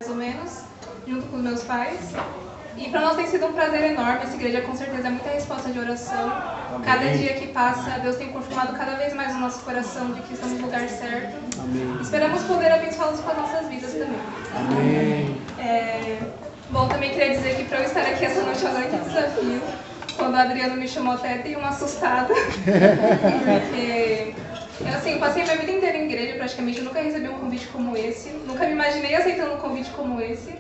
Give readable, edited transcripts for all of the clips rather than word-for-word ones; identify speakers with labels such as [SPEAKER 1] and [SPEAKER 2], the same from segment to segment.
[SPEAKER 1] ou menos, junto com os meus pais. E para nós tem sido um prazer enorme. Essa igreja com certeza é muita resposta de oração. Amém. Cada dia que passa, Deus tem confirmado cada vez mais o nosso coração de que estamos no lugar certo. Amém. Esperamos poder abençoá-los com as nossas vidas também. Amém. Bom, também queria dizer que para eu estar aqui essa noite é um grande desafio. Quando o Adriano me chamou, até dei uma assustada. Porque eu passei minha vida inteira em igreja, praticamente. Eu nunca recebi um convite como esse. Nunca me imaginei aceitando um convite como esse.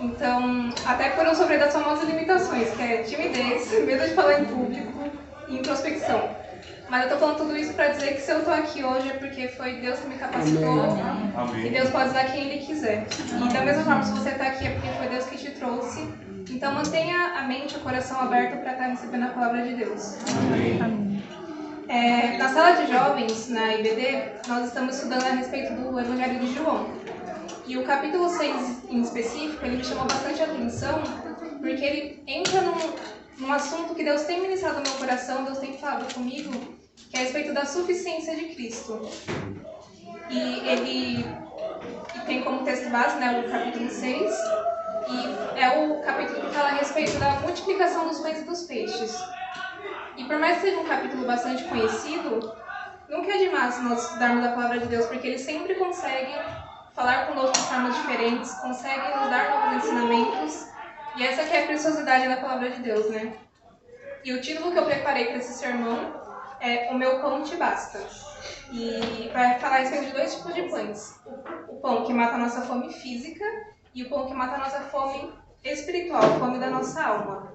[SPEAKER 1] Então, até por eu sofrer das famosas limitações, que é timidez, medo de falar em público e introspecção. Mas eu tô falando tudo isso para dizer que se eu tô aqui hoje é porque foi Deus que me capacitou. Amém. E Deus pode usar quem Ele quiser. E da mesma forma, se você tá aqui é porque foi Deus que te trouxe. Então mantenha a mente e o coração aberto para estar recebendo a palavra de Deus. Amém. Na sala de jovens, na IBD, nós estamos estudando a respeito do Evangelho de João. E o capítulo 6 em específico, ele me chamou bastante atenção, porque ele entra num assunto que Deus tem ministrado no meu coração, Deus tem falado comigo, que é a respeito da suficiência de Cristo. E ele tem como texto base, o capítulo 6, e é o capítulo que fala a respeito da multiplicação dos pães e dos peixes. E por mais que seja um capítulo bastante conhecido, nunca é demais nós estudarmos a palavra de Deus, porque ele sempre consegue falar conosco de formas diferentes, consegue nos dar novos ensinamentos, e essa que é a preciosidade da palavra de Deus, né? E o título que eu preparei para esse sermão é O Meu Pão Te Basta. E vai falar a respeito de dois tipos de pães. O pão que mata a nossa fome física e o pão que mata a nossa fome espiritual, a fome da nossa alma.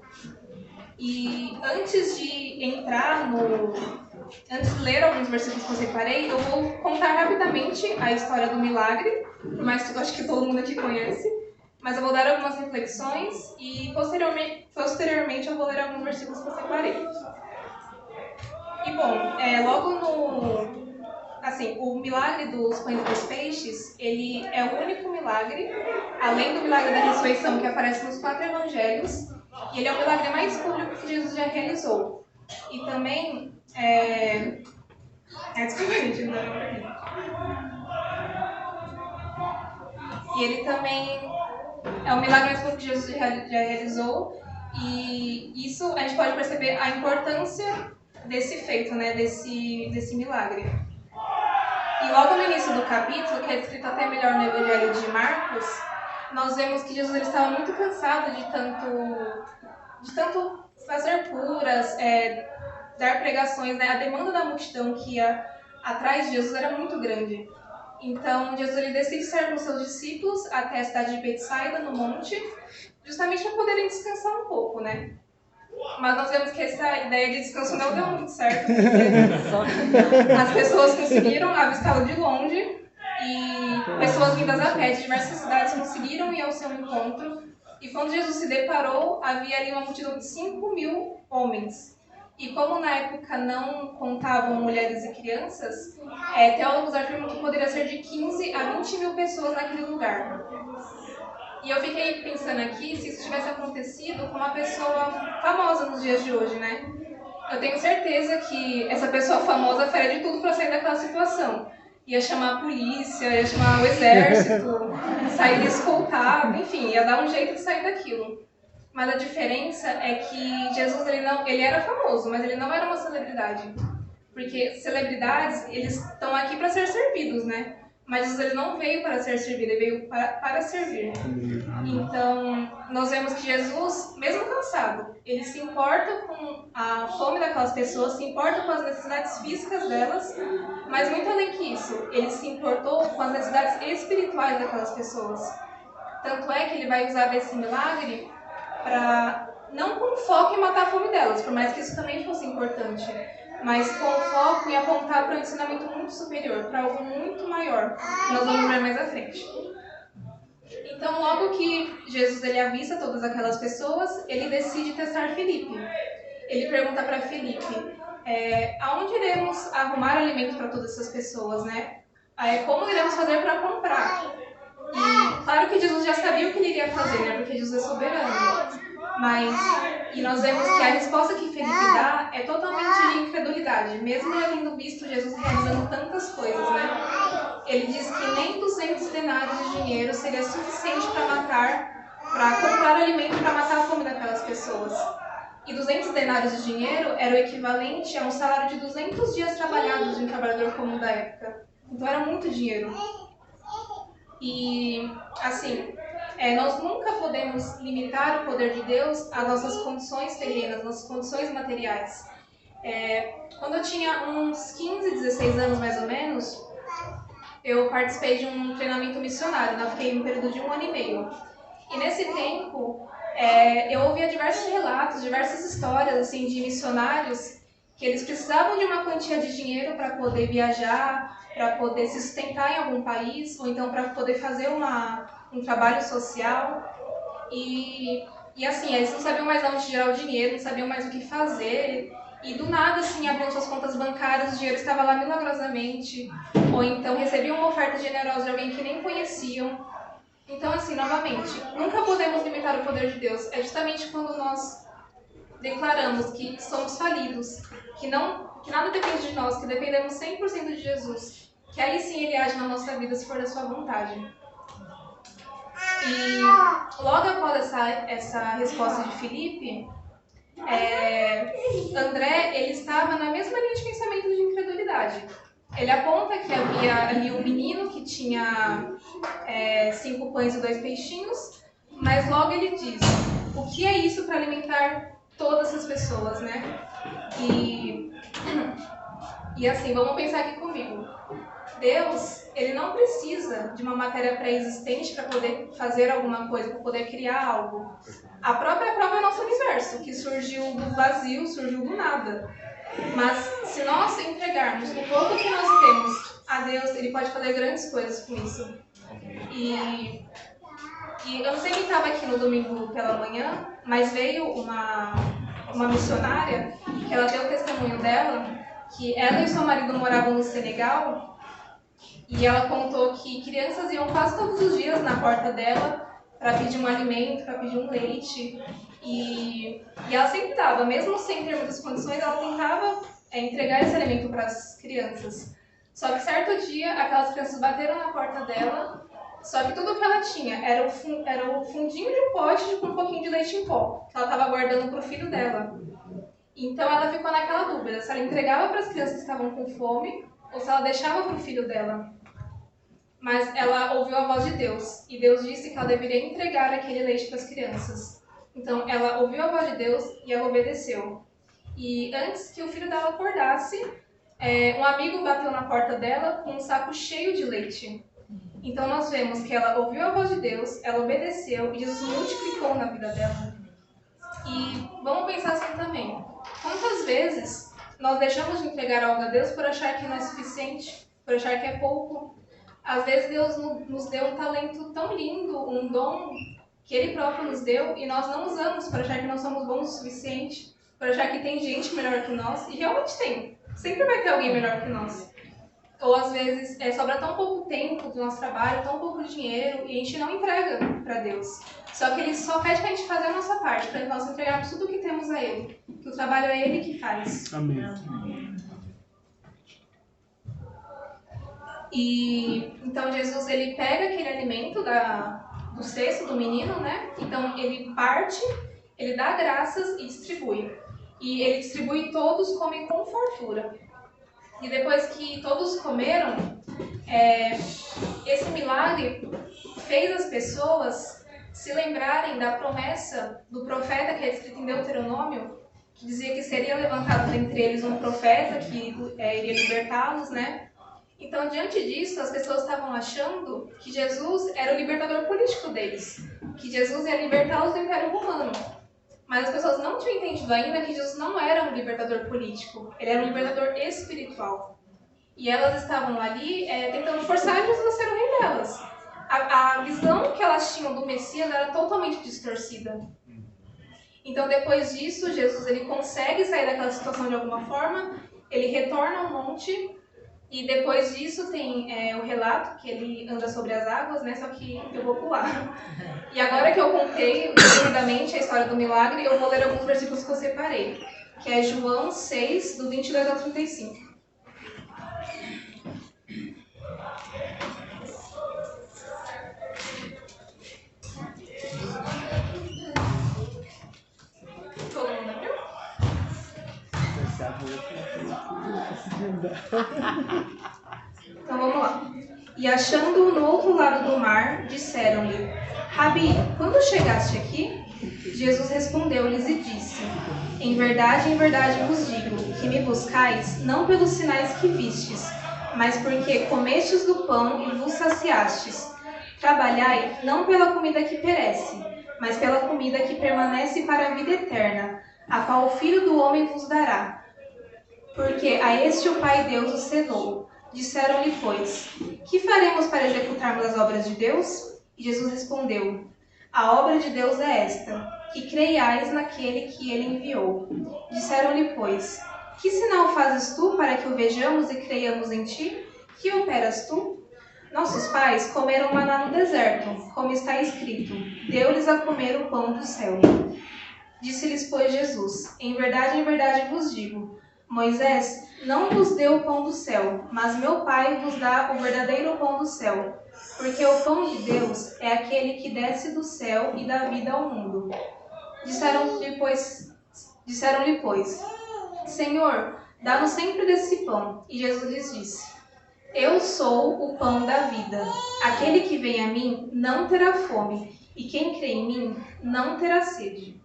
[SPEAKER 1] E antes de ler alguns versículos que eu separei, eu vou contar rapidamente a história do milagre, por mais que eu acho que todo mundo aqui conhece, mas eu vou dar algumas reflexões e posteriormente eu vou ler alguns versículos que eu separei. E bom, o milagre dos pães e dos peixes, ele é o único milagre, além do milagre da ressurreição que aparece nos 4 evangelhos, e ele é o milagre mais público que Jesus já realizou. E também, desculpa, gente, não dá pra mim. E ele também é o milagre mais público que Jesus já realizou, e isso a gente pode perceber a importância desse feito, desse milagre. E logo no início do capítulo, que é descrito até melhor no Evangelho de Marcos, nós vemos que Jesus ele estava muito cansado de tanto fazer curas, dar pregações, A demanda da multidão que ia atrás de Jesus era muito grande. Então, Jesus ele decide sair com seus discípulos até a cidade de Betsaida, no monte, justamente para poderem descansar um pouco, Mas nós vemos que essa ideia de descanso não deu muito certo, porque as pessoas conseguiram avistá-lo de longe e pessoas vindas a pé de diversas cidades conseguiram ir ao seu encontro. E quando Jesus se deparou, havia ali uma multidão de 5.000 homens. E como na época não contavam mulheres e crianças, teólogos afirmam que poderia ser de 15 a 20.000 pessoas naquele lugar. E eu fiquei pensando aqui se isso tivesse acontecido com uma pessoa famosa nos dias de hoje, Eu tenho certeza que essa pessoa famosa faria de tudo para sair daquela situação. Ia chamar a polícia, ia chamar o exército, sair escoltado, enfim, ia dar um jeito de sair daquilo. Mas a diferença é que Jesus ele era famoso, mas ele não era uma celebridade. Porque celebridades, eles estão aqui para ser servidos, Mas Jesus ele não veio para ser servido, ele veio para servir. Então, nós vemos que Jesus, mesmo cansado, ele se importa com a fome daquelas pessoas, se importa com as necessidades físicas delas, mas muito além que isso, ele se importou com as necessidades espirituais daquelas pessoas. Tanto é que ele vai usar desse milagre para, não com foco em matar a fome delas, por mais que isso também fosse importante, mas com foco em apontar para um ensinamento muito superior, para algo muito maior, que nós vamos ver mais à frente. Então, logo que Jesus ele avista todas aquelas pessoas, ele decide testar Filipe. Ele pergunta para Filipe, aonde iremos arrumar alimento para todas essas pessoas, Como iremos fazer para comprar? E claro que Jesus já sabia o que ele iria fazer, Porque Jesus é soberano. E nós vemos que a resposta que Filipe dá é totalmente de incredulidade, mesmo ele tendo visto Jesus realizando tantas coisas, Ele diz que nem 200 denários de dinheiro seria suficiente para juntar para comprar alimento para matar a fome daquelas pessoas. E 200 denários de dinheiro era o equivalente a um salário de 200 dias trabalhados de um trabalhador comum da época. Então era muito dinheiro. E, assim, nós nunca podemos limitar o poder de Deus às nossas condições terrenas, nossas condições materiais. Quando eu tinha uns 15, 16 anos mais ou menos, eu participei de um treinamento missionário, né? Eu fiquei em um período de 1 ano e meio. E nesse tempo, eu ouvia diversos relatos, diversas histórias assim, de missionários que eles precisavam de uma quantia de dinheiro para poder viajar, para poder se sustentar em algum país, ou então para poder fazer um trabalho social. E assim, eles não sabiam mais de onde tirar o dinheiro, não sabiam mais o que fazer. E do nada, assim, abriam suas contas bancárias, o dinheiro estava lá milagrosamente. Ou então recebiam uma oferta generosa de alguém que nem conheciam. Então, assim, novamente, nunca podemos limitar o poder de Deus. É justamente quando nós declaramos que somos falidos, que nada depende de nós, que dependemos 100% de Jesus, que aí sim Ele age na nossa vida se for da sua vontade. E logo após essa resposta de Filipe, André ele estava na mesma linha de pensamento de incredulidade. Ele aponta que havia ali um menino que tinha 5 pães e 2 peixinhos, mas logo ele diz, o que é isso para alimentar todas essas pessoas, né? E assim, vamos pensar aqui comigo. Deus, ele não precisa de uma matéria pré-existente para poder fazer alguma coisa, para poder criar algo. A própria prova é o nosso universo, que surgiu do vazio, surgiu do nada. Mas se nós entregarmos o pouco que nós temos a Deus, Ele pode fazer grandes coisas com isso. E eu não sei quem estava aqui no domingo pela manhã, mas veio uma missionária, que ela deu o testemunho dela, que ela e seu marido moravam no Senegal, e ela contou que crianças iam quase todos os dias na porta dela para pedir um alimento, para pedir um leite. E ela sempre dava, mesmo sem ter muitas condições, ela tentava entregar esse alimento para as crianças. Só que certo dia, aquelas crianças bateram na porta dela, só que tudo que ela tinha era o fundinho de um pote com um pouquinho de leite em pó, que ela estava guardando para o filho dela. Então ela ficou naquela dúvida, se ela entregava para as crianças que estavam com fome, ou se ela deixava para o filho dela. Mas ela ouviu a voz de Deus, e Deus disse que ela deveria entregar aquele leite para as crianças. Então ela ouviu a voz de Deus e ela obedeceu. E antes que o filho dela acordasse, um amigo bateu na porta dela com um saco cheio de leite. Então nós vemos que ela ouviu a voz de Deus, ela obedeceu e Jesus multiplicou na vida dela. E vamos pensar assim também. Quantas vezes nós deixamos de entregar algo a Deus por achar que não é suficiente, por achar que é pouco? Às vezes Deus nos deu um talento tão lindo, um dom que Ele próprio nos deu e nós não usamos para achar que não somos bons o suficiente, para achar que tem gente melhor que nós, e realmente tem. Sempre vai ter alguém melhor que nós. Ou às vezes sobra tão pouco tempo do nosso trabalho, tão pouco dinheiro, e a gente não entrega para Deus. Só que Ele só pede para a gente fazer a nossa parte, para nós entregarmos tudo o que temos a Ele. Que o trabalho é Ele que faz.
[SPEAKER 2] Amém.
[SPEAKER 1] E então Jesus ele pega aquele alimento do cesto do menino, né? Então ele parte, ele dá graças e distribui. E ele distribui, todos comem com fartura. E depois que todos comeram, esse milagre fez as pessoas se lembrarem da promessa do profeta que é escrito em Deuteronômio, que dizia que seria levantado dentre eles um profeta que iria libertá-los, né? Então, diante disso, as pessoas estavam achando que Jesus era o libertador político deles, que Jesus ia libertá-los do Império Romano. Mas as pessoas não tinham entendido ainda que Jesus não era um libertador político, ele era um libertador espiritual. E elas estavam ali tentando forçar Jesus a ser o rei delas. A visão que elas tinham do Messias era totalmente distorcida. Então, depois disso, Jesus ele consegue sair daquela situação de alguma forma, ele retorna ao monte. E depois disso tem o relato que ele anda sobre as águas, né? Só que eu vou pular. E agora que eu contei resumidamente a história do milagre, eu vou ler alguns versículos que eu separei, que é João 6, do 22 ao 35. Então vamos lá. E achando-o no outro lado do mar, disseram-lhe: Rabi, quando chegaste aqui? Jesus respondeu-lhes e disse: em verdade vos digo, que me buscais não pelos sinais que vistes, mas porque comestes do pão e vos saciastes. Trabalhai não pela comida que perece, mas pela comida que permanece para a vida eterna, a qual o Filho do Homem vos dará. Porque a este o Pai Deus o selou. Disseram-lhe, pois, que faremos para executarmos as obras de Deus? E Jesus respondeu: a obra de Deus é esta, que creiais naquele que ele enviou. Disseram-lhe, pois, que sinal fazes tu para que o vejamos e creiamos em ti? Que operas tu? Nossos pais comeram maná no deserto, como está escrito: deu-lhes a comer o pão do céu. Disse-lhes, pois, Jesus: em verdade vos digo, Moisés não vos deu o pão do céu, mas meu Pai vos dá o verdadeiro pão do céu. Porque o pão de Deus é aquele que desce do céu e dá vida ao mundo. Disseram-lhe, pois, Senhor, dá-nos sempre desse pão. E Jesus lhes disse: eu sou o pão da vida. Aquele que vem a mim não terá fome, e quem crê em mim não terá sede.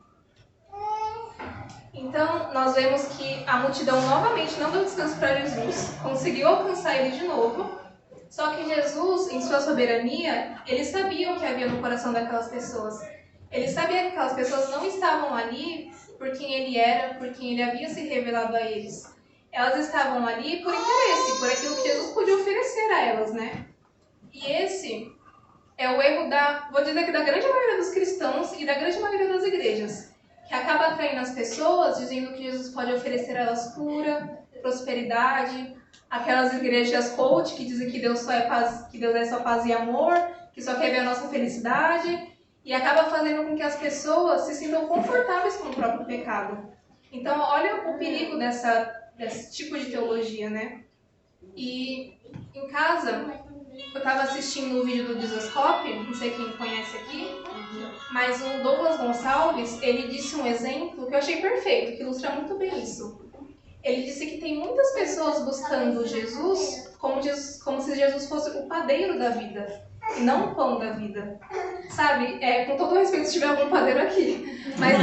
[SPEAKER 1] Então, nós vemos que a multidão novamente não deu descanso para Jesus, conseguiu alcançar ele de novo. Só que Jesus, em sua soberania, ele sabia o que havia no coração daquelas pessoas. Ele sabia que aquelas pessoas não estavam ali por quem ele era, por quem ele havia se revelado a eles. Elas estavam ali por interesse, por aquilo que Jesus podia oferecer a elas, né? E esse é o erro vou dizer que da grande maioria dos cristãos e da grande maioria das igrejas, que acaba atraindo as pessoas, dizendo que Jesus pode oferecer a elas cura, prosperidade, aquelas igrejas coach que dizem que Deus é só paz e amor, que só quer ver a nossa felicidade, e acaba fazendo com que as pessoas se sintam confortáveis com o próprio pecado. Então, olha o perigo desse tipo de teologia, né? E em casa, eu estava assistindo o vídeo do Dizascope, não sei quem conhece aqui, mas o Douglas Gonçalves, ele disse um exemplo que eu achei perfeito, que ilustra muito bem isso. Ele disse que tem muitas pessoas buscando Jesus como se Jesus fosse o padeiro da vida, e não o pão da vida. Sabe, com todo respeito se tiver algum padeiro aqui, mas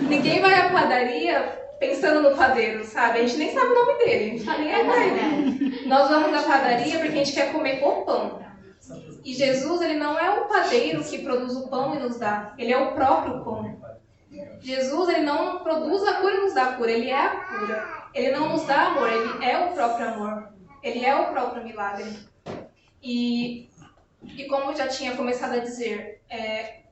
[SPEAKER 1] ninguém vai à padaria pensando no padeiro, sabe? A gente nem sabe o nome dele, a gente tá nem aí pra ele. Nós vamos à padaria porque a gente quer comer o pão. E Jesus, ele não é o padeiro que produz o pão e nos dá, ele é o próprio pão. Jesus, ele não produz a cura e nos dá a cura, ele é a cura. Ele não nos dá amor, ele é o próprio amor. Ele é o próprio milagre. E como eu já tinha começado a dizer,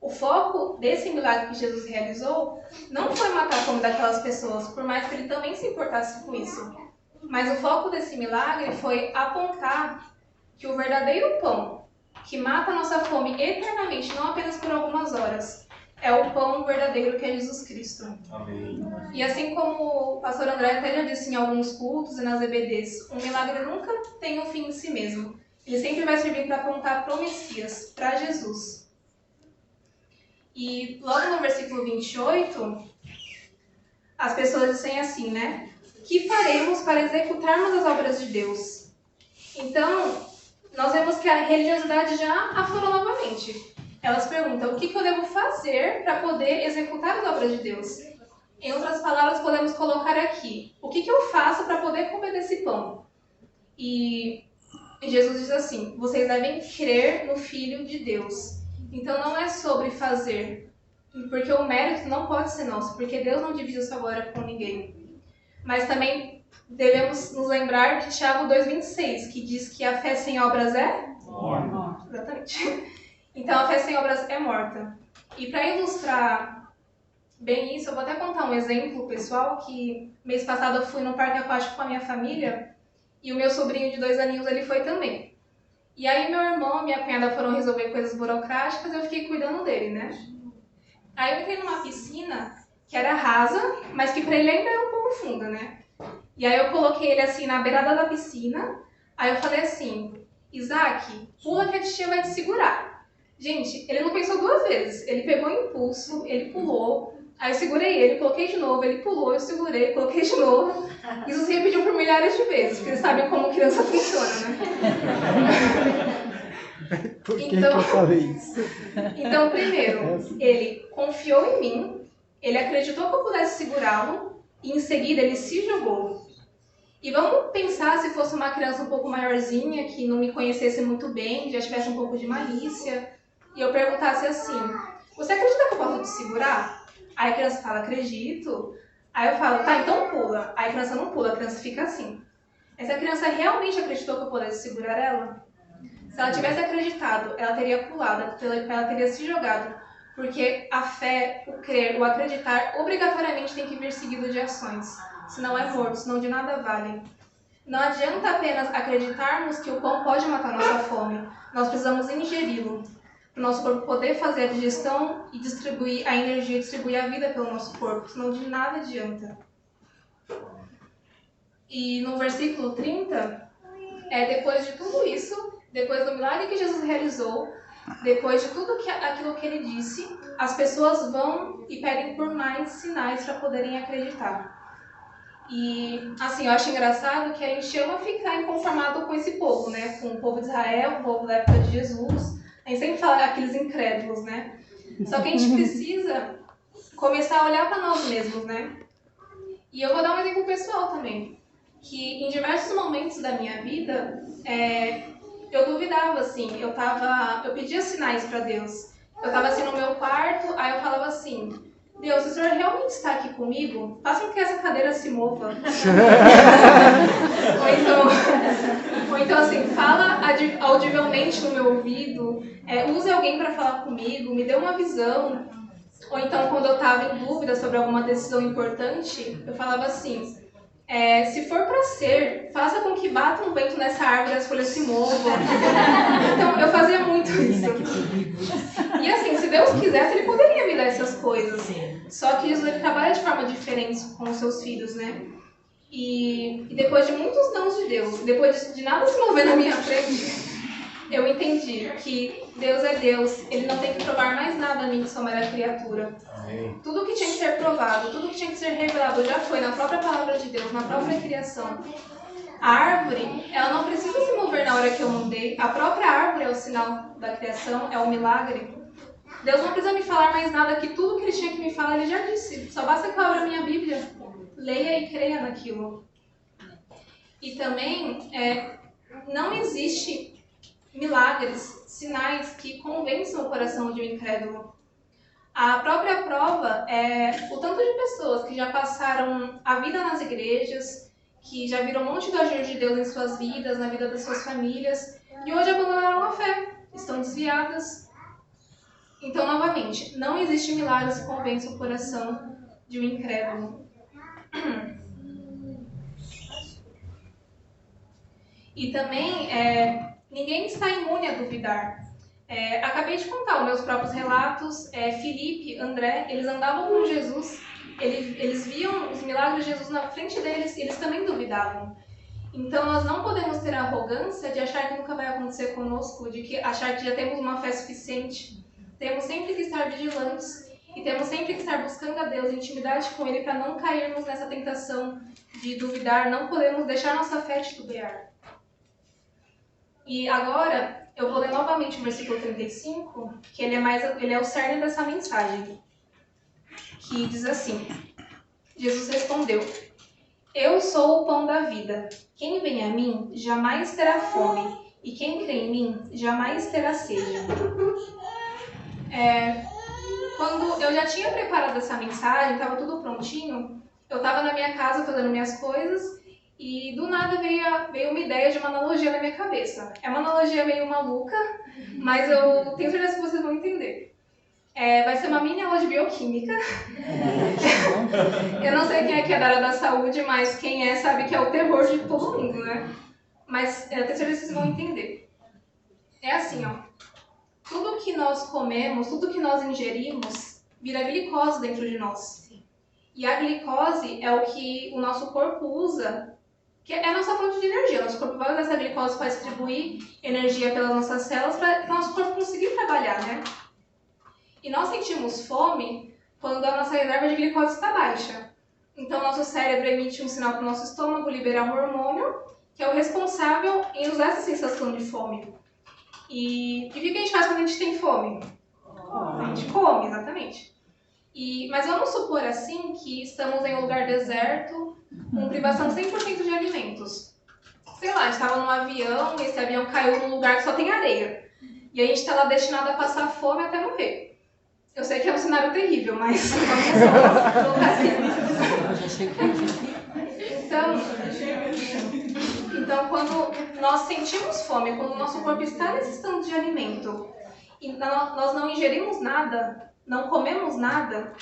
[SPEAKER 1] o foco desse milagre que Jesus realizou não foi matar a fome daquelas pessoas, por mais que ele também se importasse com isso. Mas o foco desse milagre foi apontar que o verdadeiro pão, que mata a nossa fome eternamente, não apenas por algumas horas, é o pão verdadeiro que é Jesus Cristo.
[SPEAKER 2] Amém.
[SPEAKER 1] E assim como o pastor André até já disse em alguns cultos e nas EBDs, um milagre nunca tem um fim em si mesmo. Ele sempre vai servir para apontar para o Messias, para Jesus. E logo no versículo 28, as pessoas dizem assim, né? Que faremos para executarmos as obras de Deus? Então, nós vemos que a religiosidade já aflorou novamente. Elas perguntam, o que eu devo fazer para poder executar as obras de Deus? Em outras palavras, podemos colocar aqui, o que eu faço para poder comer desse pão? E Jesus diz assim, vocês devem crer no Filho de Deus. Então não é sobre fazer, porque o mérito não pode ser nosso, porque Deus não divide a sua glória com ninguém. Mas também devemos nos lembrar de Tiago 2,26, que diz que a fé sem obras é?
[SPEAKER 2] Morta.
[SPEAKER 1] Exatamente. Então a fé sem obras é morta. E para ilustrar bem isso, eu vou até contar um exemplo pessoal, que mês passado eu fui no parque aquático com a minha família, e o meu sobrinho de 2 aninhos, ele foi também. E aí meu irmão e minha cunhada foram resolver coisas burocráticas e eu fiquei cuidando dele, né? Aí eu entrei numa piscina que era rasa, mas que pra ele ainda era um pouco funda, né? E aí eu coloquei ele assim na beirada da piscina, aí eu falei assim, Isaac, pula que a tia vai te segurar. Gente, ele não pensou 2 vezes, ele pegou impulso, ele pulou, Aí eu segurei ele, coloquei de novo, ele pulou, eu segurei, coloquei de novo. Isso se repetiu por milhares de vezes, porque eles sabem como criança funciona, né?
[SPEAKER 2] Por que eu falei isso?
[SPEAKER 1] Então, primeiro, ele confiou em mim, ele acreditou que eu pudesse segurá-lo, e em seguida ele se jogou. E vamos pensar se fosse uma criança um pouco maiorzinha, que não me conhecesse muito bem, que já tivesse um pouco de malícia, e eu perguntasse assim, você acredita que eu posso te segurar? Aí a criança fala, acredito. Aí eu falo, tá, então pula. Aí a criança não pula, a criança fica assim. Essa criança realmente acreditou que eu pudesse segurar ela? Se ela tivesse acreditado, ela teria pulado, ela teria se jogado. Porque a fé, o crer, o acreditar, obrigatoriamente tem que vir seguido de ações. Senão é morto, senão de nada vale. Não adianta apenas acreditarmos que o pão pode matar nossa fome. Nós precisamos ingeri-lo. Para o nosso corpo poder fazer a digestão e distribuir a energia, distribuir a vida pelo nosso corpo. Senão de nada adianta. E no versículo 30, depois de tudo isso, depois do milagre que Jesus realizou, depois de tudo aquilo que ele disse, as pessoas vão e pedem por mais sinais para poderem acreditar. E, assim, eu acho engraçado que a gente ama ficar inconformado com esse povo, né? Com o povo de Israel, o povo da época de Jesus. A gente sempre fala aqueles incrédulos, né? Só que a gente precisa começar a olhar para nós mesmos, né? E eu vou dar um exemplo pessoal também. Que em diversos momentos da minha vida, eu duvidava, assim. Eu pedia sinais para Deus. Eu estava assim no meu quarto, aí eu falava assim, Deus, se o Senhor realmente está aqui comigo, faça com que essa cadeira se mova. ou então assim, fala audivelmente no meu ouvido, use alguém para falar comigo, me dê uma visão. Ou então, quando eu estava em dúvida sobre alguma decisão importante, eu falava assim, se for para ser, faça com que bata um vento nessa árvore e as folhas se movam. Então, eu fazia muito isso. E assim, se Deus quisesse, Ele poderia me dar essas coisas. Só que Jesus, ele trabalha de forma diferente com os seus filhos, né? E depois de muitos nãos de Deus, depois de nada se mover na minha frente, eu entendi que Deus é Deus, Ele não tem que provar mais nada a mim que sou mera criatura. Tudo que tinha que ser provado, tudo que tinha que ser revelado já foi na própria palavra de Deus, na própria criação. A árvore, ela não precisa se mover na hora que eu mandei. A própria árvore é o sinal da criação, é o milagre. Deus não precisa me falar mais nada, que tudo que Ele tinha que me falar, Ele já disse. Só basta que eu abra a minha Bíblia, leia e creia naquilo. E também, não existe milagres, sinais que convençam o coração de um incrédulo. A própria prova é o tanto de pessoas que já passaram a vida nas igrejas, que já viram um monte do agir de Deus em suas vidas, na vida das suas famílias, e hoje abandonaram a fé, estão desviadas. Então, novamente, não existe milagre que convença o coração de um incrédulo. E também, ninguém está imune a duvidar. Acabei de contar os meus próprios relatos. Filipe, André, eles andavam com Jesus, eles viam os milagres de Jesus na frente deles e eles também duvidavam. Então, nós não podemos ter a arrogância de achar que nunca vai acontecer conosco, de achar que já temos uma fé suficiente. Temos sempre que estar vigilantes e temos sempre que estar buscando a Deus, intimidade com Ele, para não cairmos nessa tentação de duvidar. Não podemos deixar nossa fé titubear. E agora, eu vou ler novamente o versículo 35, que ele é o cerne dessa mensagem, que diz assim, Jesus respondeu, eu sou o pão da vida. Quem vem a mim jamais terá fome, e quem crê em mim jamais terá sede. Quando eu já tinha preparado essa mensagem, estava tudo prontinho, eu estava na minha casa fazendo minhas coisas, e do nada veio uma ideia de uma analogia na minha cabeça. É uma analogia meio maluca, mas eu tenho certeza que vocês vão entender. Vai ser uma mini aula de bioquímica. Eu não sei quem é que é da área da saúde, mas quem sabe que é o terror de todo mundo, né? Mas eu tenho certeza que vocês vão entender. É assim, ó. Tudo que nós comemos, tudo que nós ingerimos, vira glicose dentro de nós. E a glicose é o que o nosso corpo usa, que é a nossa fonte de energia. Nosso corpo vai usar essa glicose para distribuir energia pelas nossas células para o nosso corpo conseguir trabalhar, né? E nós sentimos fome quando a nossa reserva de glicose está baixa. Então, nosso cérebro emite um sinal para o nosso estômago liberar um hormônio, que é o responsável em nos dar essa sensação de fome. E o que a gente faz quando a gente tem fome? A gente come, exatamente. Mas vamos supor assim que estamos em um lugar deserto, com privação 100% de alimentos. Sei lá, a gente estava num avião e esse avião caiu num lugar que só tem areia. E a gente está lá destinado a passar fome até morrer. Eu sei que é um cenário terrível, mas vamos então, quando nós sentimos fome, quando o nosso corpo está necessitando de alimento e nós não ingerimos nada, não comemos nada,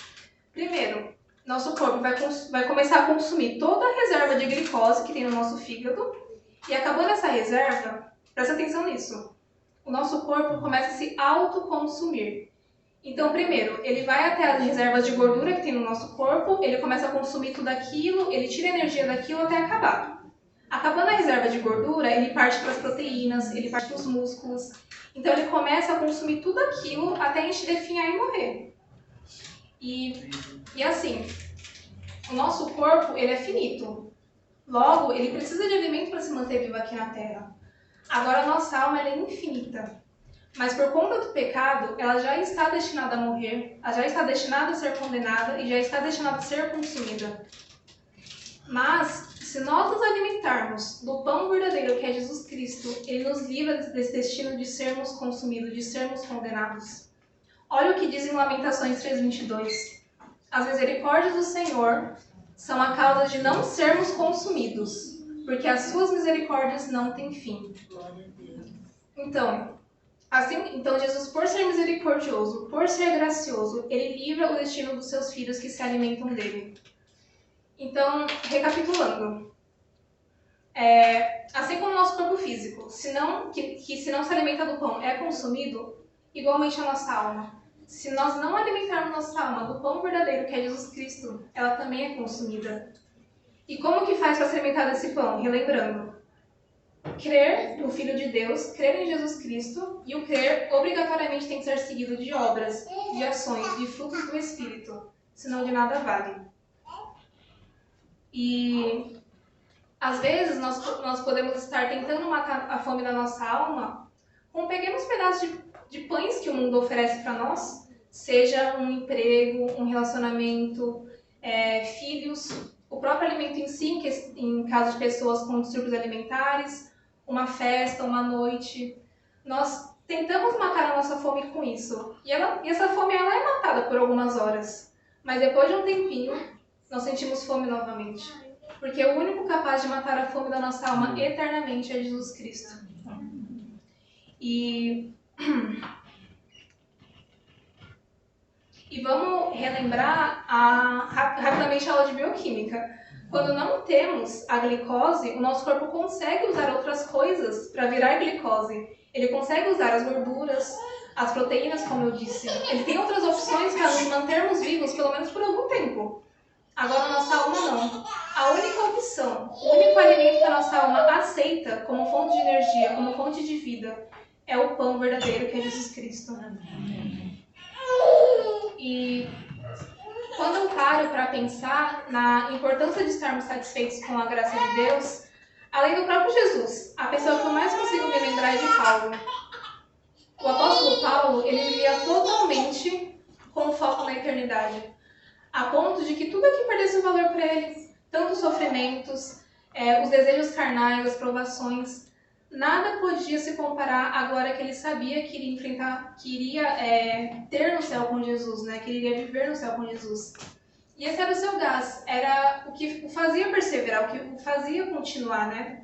[SPEAKER 1] primeiro, nosso corpo vai começar a consumir toda a reserva de glicose que tem no nosso fígado e acabando essa reserva, presta atenção nisso, o nosso corpo começa a se autoconsumir. Então, primeiro, ele vai até as reservas de gordura que tem no nosso corpo, ele começa a consumir tudo aquilo, ele tira energia daquilo até acabar. Acabando a reserva de gordura, ele parte para as proteínas, ele parte para os músculos. Então, ele começa a consumir tudo aquilo até a gente definhar e morrer. E assim, o nosso corpo, ele é finito. Logo, ele precisa de alimento para se manter vivo aqui na Terra. Agora, a nossa alma ela é infinita. Mas por conta do pecado, ela já está destinada a morrer, ela já está destinada a ser condenada e já está destinada a ser consumida. Mas, se nós nos alimentarmos do pão verdadeiro que é Jesus Cristo, Ele nos livra desse destino de sermos consumidos, de sermos condenados. Olha o que diz em Lamentações 3:22. As misericórdias do Senhor são a causa de não sermos consumidos, porque as suas misericórdias não têm fim. Então, Jesus, por ser misericordioso, por ser gracioso, Ele livra o destino dos seus filhos que se alimentam dele. Então, recapitulando, assim como o nosso corpo físico, se não se alimenta do pão, é consumido, igualmente a nossa alma. Se nós não alimentarmos nossa alma do pão verdadeiro, que é Jesus Cristo, ela também é consumida. E como que faz para se alimentar desse pão? Relembrando. Crer no Filho de Deus, crer em Jesus Cristo, e o crer obrigatoriamente tem que ser seguido de obras, de ações, de frutos do Espírito, senão de nada vale. E às vezes nós podemos estar tentando matar a fome da nossa alma com pequenos pedaços de pães que o mundo oferece para nós, seja um emprego, um relacionamento, filhos, o próprio alimento em si, em caso de pessoas com distúrbios alimentares, uma festa, uma noite. Nós tentamos matar a nossa fome com isso. E essa fome ela é matada por algumas horas. Mas depois de um tempinho, nós sentimos fome novamente. Porque o único capaz de matar a fome da nossa alma eternamente é Jesus Cristo. E vamos relembrar rapidamente a aula de bioquímica. Quando não temos a glicose, o nosso corpo consegue usar outras coisas para virar glicose. Ele consegue usar as gorduras, as proteínas, como eu disse. Ele tem outras opções para nos mantermos vivos, pelo menos por algum tempo. Agora, a nossa alma não. A única opção, o único alimento que a nossa alma aceita como fonte de energia, como fonte de vida, é o pão verdadeiro, que é Jesus Cristo. E quando eu paro para pensar na importância de estarmos satisfeitos com a graça de Deus, além do próprio Jesus, a pessoa que eu mais consigo me lembrar é de Paulo. O apóstolo Paulo, ele vivia totalmente com foco na eternidade, a ponto de que tudo aqui perdesse o valor para ele, tanto os sofrimentos, os desejos carnais, as provações, nada podia se comparar à glória que ele sabia que iria enfrentar, que iria ter no céu com Jesus, né? Que ele iria viver no céu com Jesus. E esse era o seu gás, era o que o fazia perseverar, o que o fazia continuar, né?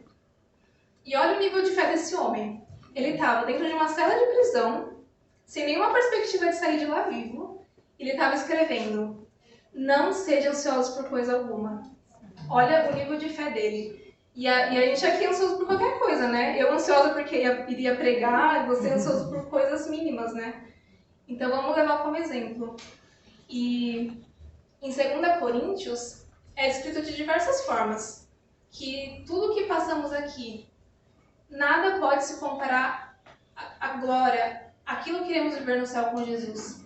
[SPEAKER 1] E olha o nível de fé desse homem. Ele estava dentro de uma cela de prisão, sem nenhuma perspectiva de sair de lá vivo. Ele estava escrevendo: não sede ansiosos por coisa alguma. Olha o nível de fé dele. E a gente aqui é ansioso por qualquer coisa, né? Eu ansiosa porque iria pregar, e você ansioso por coisas mínimas, né? Então vamos levar como exemplo. E em 2 Coríntios é escrito de diversas formas que tudo que passamos aqui, nada pode se comparar à glória, aquilo que iremos viver no céu com Jesus.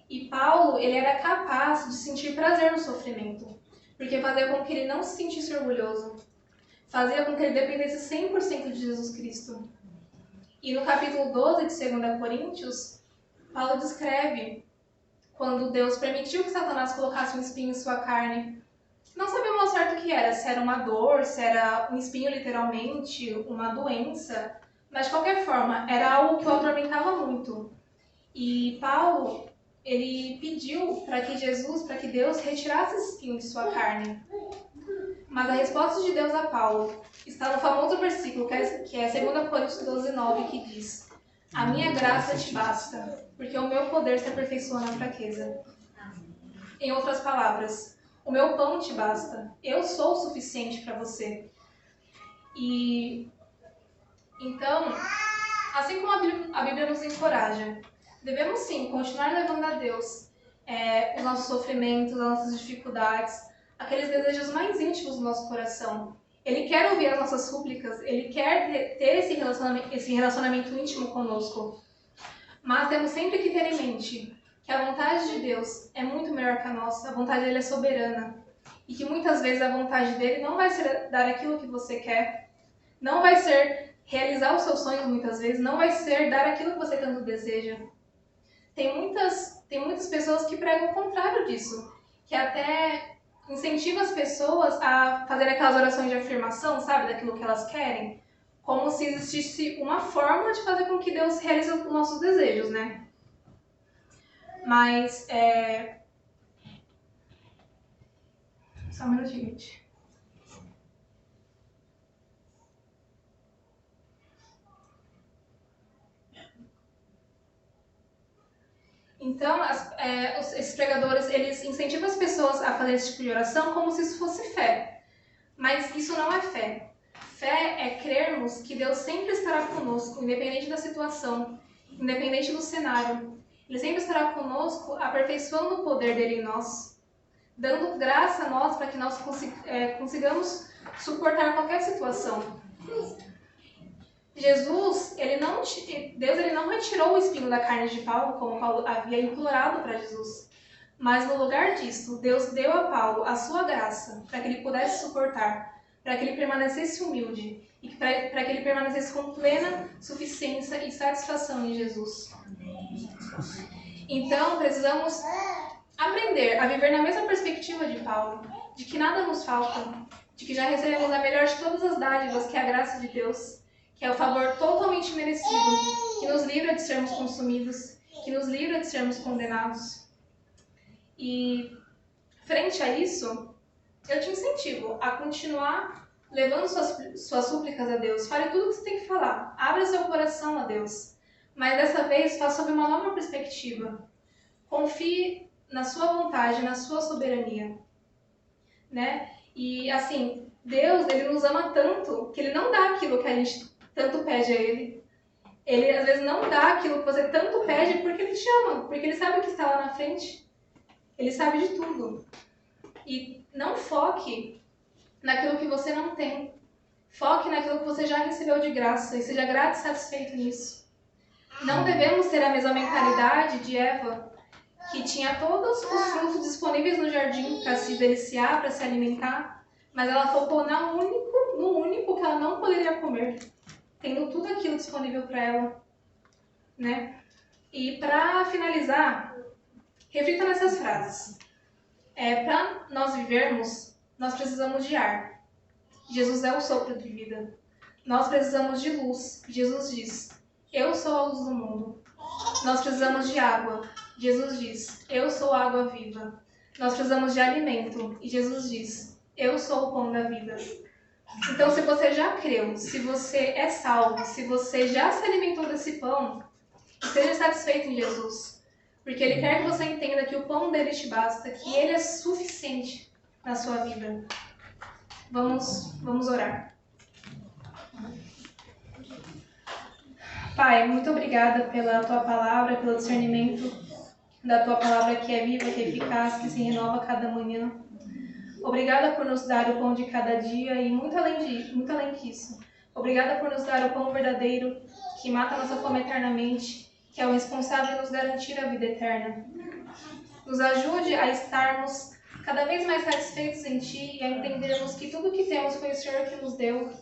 [SPEAKER 1] E Paulo, ele era capaz de sentir prazer no sofrimento, porque fazia com que ele não se sentisse orgulhoso. Fazia com que ele dependesse 100% de Jesus Cristo. E no capítulo 12 de 2 Coríntios, Paulo descreve quando Deus permitiu que Satanás colocasse um espinho em sua carne. Não sabemos ao certo o que era, se era uma dor, se era um espinho literalmente, uma doença, mas de qualquer forma, era algo que o atormentava muito. E Paulo, ele pediu para que Deus retirasse esse espinho de sua carne. Mas a resposta de Deus a Paulo está no famoso versículo, que é 2 Coríntios 12, 9, que diz: a minha graça te basta, porque o meu poder se aperfeiçoa na fraqueza. Em outras palavras, o meu pão te basta, eu sou o suficiente para você. E então, assim como a Bíblia nos encoraja, devemos sim continuar levando a Deus os nossos sofrimentos, as nossas dificuldades, aqueles desejos mais íntimos do nosso coração. Ele quer ouvir as nossas súplicas, ele quer ter esse relacionamento íntimo conosco. Mas temos sempre que ter em mente que a vontade de Deus é muito melhor que a nossa, a vontade dele é soberana. E que muitas vezes a vontade dele não vai ser dar aquilo que você quer, não vai ser realizar os seus sonhos muitas vezes, não vai ser dar aquilo que você tanto deseja. Tem muitas pessoas que pregam o contrário disso, que até incentiva as pessoas a fazer aquelas orações de afirmação, sabe, daquilo que elas querem, como se existisse uma forma de fazer com que Deus realize os nossos desejos, né? Mas, só um minutinho, gente. Então, esses pregadores, eles incentivam as pessoas a fazer esse tipo de oração como se isso fosse fé. Mas isso não é fé. Fé é crermos que Deus sempre estará conosco, independente da situação, independente do cenário. Ele sempre estará conosco, aperfeiçoando o poder dele em nós, dando graça a nós para que nós consigamos suportar qualquer situação. Deus ele não retirou o espinho da carne de Paulo, como Paulo havia implorado para Jesus. Mas no lugar disso, Deus deu a Paulo a sua graça para que ele pudesse suportar, para que ele permanecesse humilde e para que ele permanecesse com plena suficiência e satisfação em Jesus. Então, precisamos aprender a viver na mesma perspectiva de Paulo, de que nada nos falta, de que já recebemos a melhor de todas as dádivas, que é a graça de Deus, que é o favor totalmente merecido, que nos livra de sermos consumidos, que nos livra de sermos condenados. E, frente a isso, eu te incentivo a continuar levando suas súplicas a Deus. Fale tudo o que você tem que falar. Abra seu coração a Deus. Mas dessa vez, faça sob uma nova perspectiva. Confie na sua vontade, na sua soberania. Né? E, assim, Deus, ele nos ama tanto que ele não dá aquilo que a gente tanto pede a ele. Ele, às vezes, não dá aquilo que você tanto pede porque ele te ama, porque ele sabe o que está lá na frente. Ele sabe de tudo. E não foque naquilo que você não tem. Foque naquilo que você já recebeu de graça e seja grato e satisfeito nisso. Não devemos ter a mesma mentalidade de Eva, que tinha todos os frutos disponíveis no jardim para se deliciar, para se alimentar, mas ela focou no único que ela não poderia comer, tendo tudo aquilo disponível para ela, né? E para finalizar, reflita nessas frases. Para nós vivermos, nós precisamos de ar. Jesus é o sopro de vida. Nós precisamos de luz. Jesus diz: eu sou a luz do mundo. Nós precisamos de água. Jesus diz: eu sou a água viva. Nós precisamos de alimento. E Jesus diz: eu sou o pão da vida. Então, se você já creu, se você é salvo, se você já se alimentou desse pão, esteja satisfeito em Jesus. Porque Ele quer que você entenda que o pão dele te basta, que Ele é suficiente na sua vida. Vamos orar. Pai, muito obrigada pela Tua palavra, pelo discernimento da Tua palavra que é viva, que é eficaz, que se renova a cada manhã. Obrigada por nos dar o pão de cada dia e muito além disso. Obrigada por nos dar o pão verdadeiro, que mata a nossa fome eternamente, que é o responsável em nos garantir a vida eterna. Nos ajude a estarmos cada vez mais satisfeitos em Ti e a entendermos que tudo que temos foi o Senhor que nos deu.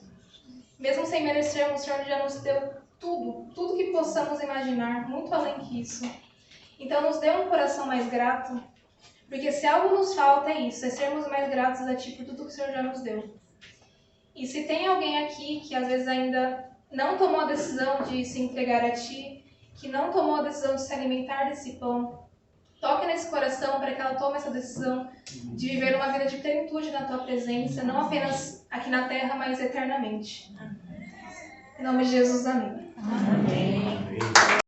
[SPEAKER 1] Mesmo sem merecermos, o Senhor já nos deu tudo que possamos imaginar, muito além que isso. Então nos dê um coração mais grato, porque se algo nos falta é isso, é sermos mais gratos a Ti por tudo que o Senhor já nos deu. E se tem alguém aqui que às vezes ainda não tomou a decisão de se entregar a Ti, que não tomou a decisão de se alimentar desse pão, toque nesse coração para que ela tome essa decisão de viver uma vida de plenitude na Tua presença, não apenas aqui na terra, mas eternamente. Em nome de Jesus, amém.
[SPEAKER 3] Amém.